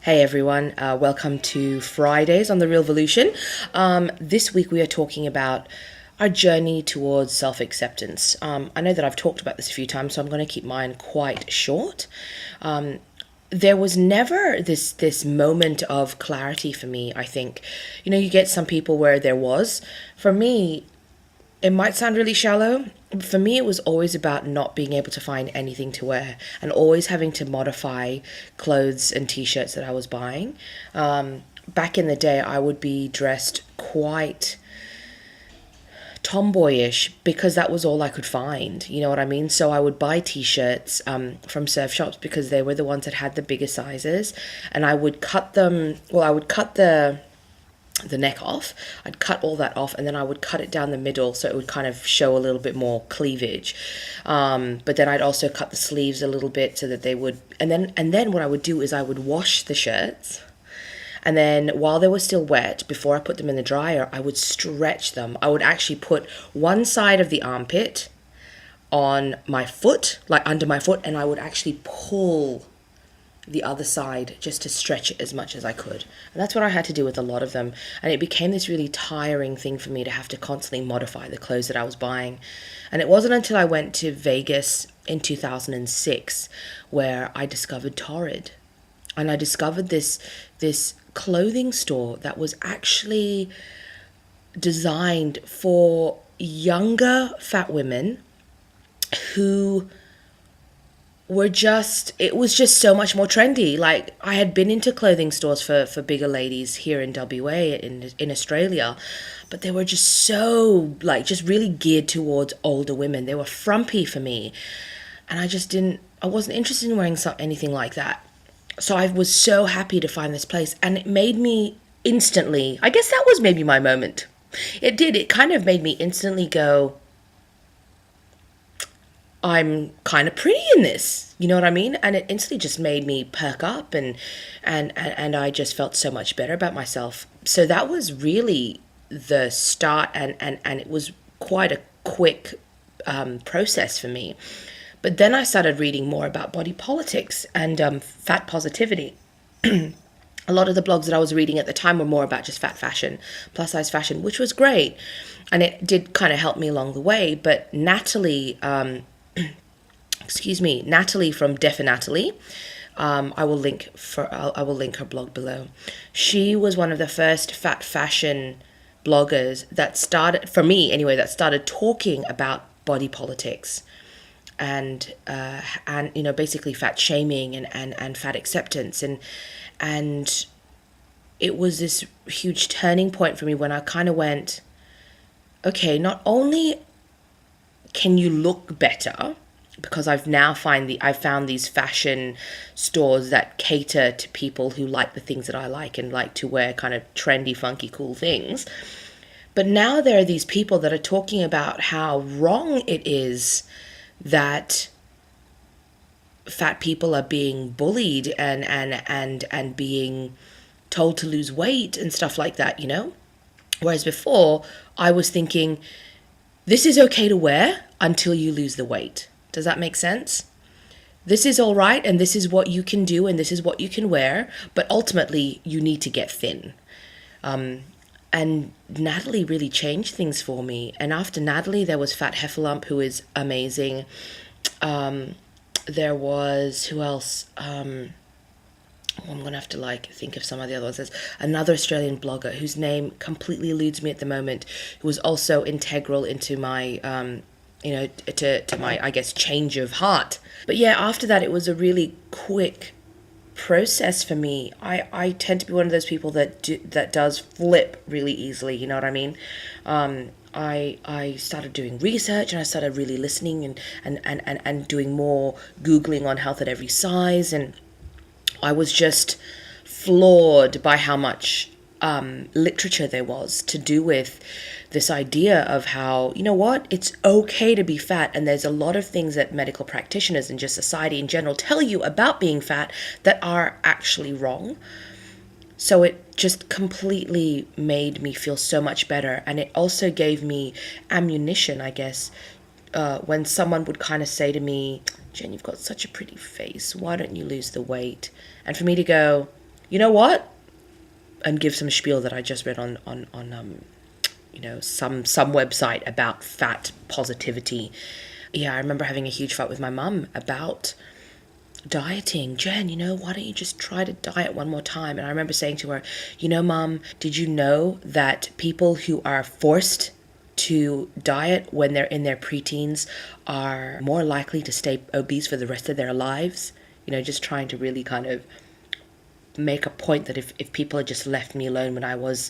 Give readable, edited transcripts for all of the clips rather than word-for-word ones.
Hey everyone, welcome to Fridays on The Real Evolution. This week we are talking about our journey towards self acceptance. I know that I've talked about this a few times, so I'm going to keep mine quite short. There was never this moment of clarity for me. I think, you get some people where there was. For me, it might sound really shallow. For me, it was always about not being able to find anything to wear and always having to modify clothes and t shirts that I was buying. Back in the day, I would be dressed quite tomboyish because that was all I could find. You know what I mean? So I would buy t-shirts from surf shops because they were the ones that had the bigger sizes, and I would cut them. Well, I would cut the neck off. I'd cut all that off, and then I would cut it down the middle so it would kind of show a little bit more cleavage. But then I'd also cut the sleeves a little bit so that they would. And then what I would do is I would wash the shirts. And then while they were still wet, before I put them in the dryer, I would stretch them. I would actually put one side of the armpit on my foot, like under my foot, and I would actually pull the other side just to stretch it as much as I could. And that's what I had to do with a lot of them. And it became this really tiring thing for me to have to constantly modify the clothes that I was buying. And it wasn't until I went to Vegas in 2006 where I discovered Torrid. And I discovered this clothing store that was actually designed for younger fat women who it was just so much more trendy. Like, I had been into clothing stores for bigger ladies here in WA, in Australia, but they were just so, like, just really geared towards older women. They were frumpy for me, and I wasn't interested in wearing anything like that. So I was so happy to find this place, and it made me instantly, I guess that was maybe my moment. It kind of made me instantly go, I'm kind of pretty in this, you know what I mean? And it instantly just made me perk up, and I just felt so much better about myself. So that was really the start, and it was quite a quick process for me. But then I started reading more about body politics and fat positivity. A lot of the blogs that I was reading at the time were more about just fat fashion, plus size fashion, which was great. And it did kind of help me along the way. But Natalie, Natalie from Definately, I will link her blog below. She was one of the first fat fashion bloggers that started, for me anyway, that started talking about body politics and basically fat shaming and fat acceptance, and it was this huge turning point for me when I kind of went, okay, not only can you look better, because I found these fashion stores that cater to people who like the things that I like and like to wear kind of trendy, funky, cool things. But now there are these people that are talking about how wrong it is that fat people are being bullied and being told to lose weight and stuff like that, Whereas before, I was thinking, this is okay to wear until you lose the weight. Does that make sense? This is all right, and this is what you can do, and this is what you can wear, but ultimately, you need to get thin. And Natalie really changed things for me. And after Natalie, there was Fat Heffalump, who is amazing. There was, who else? I'm going to have to think of some of the other ones. There's another Australian blogger whose name completely eludes me at the moment, who was also integral into my, to my, I guess, change of heart. But yeah, after that, it was a really quick process for me. I tend to be one of those people that does flip really easily, you know what I mean? I started doing research, and I started really listening and doing more Googling on health at every size, and I was just floored by how much literature there was to do with this idea of how, it's okay to be fat, and there's a lot of things that medical practitioners and just society in general tell you about being fat that are actually wrong. So it just completely made me feel so much better, and it also gave me ammunition, I guess, when someone would kind of say to me, Jen, you've got such a pretty face, why don't you lose the weight? And for me to go, you know what? And give some spiel that I just read on some website about fat positivity. Yeah, I remember having a huge fight with my mum about dieting. Jen, why don't you just try to diet one more time? And I remember saying to her, Mum, did you know that people who are forced to diet when they're in their preteens are more likely to stay obese for the rest of their lives? Just trying to really kind of make a point that if people had just left me alone when I was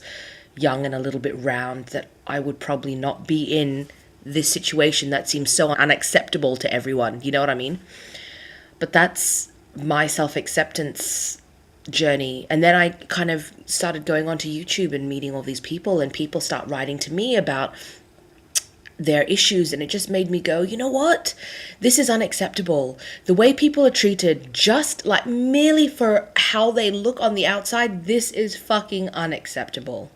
young and a little bit round, that I would probably not be in this situation that seems so unacceptable to everyone. You know what I mean? But that's my self-acceptance journey. And then I kind of started going onto YouTube and meeting all these people, and people start writing to me about their issues, and it just made me go, you know what? This is unacceptable. The way people are treated just like merely for how they look on the outside, this is fucking unacceptable.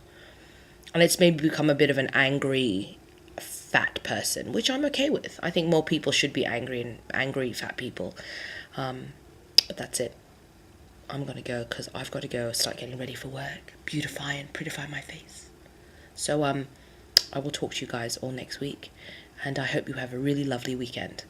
And it's made me become a bit of an angry fat person, which I'm okay with. I think more people should be angry fat people. But that's it. I'm gonna go because I've got to go start getting ready for work, beautify and prettify my face. So I will talk to you guys all next week, and I hope you have a really lovely weekend.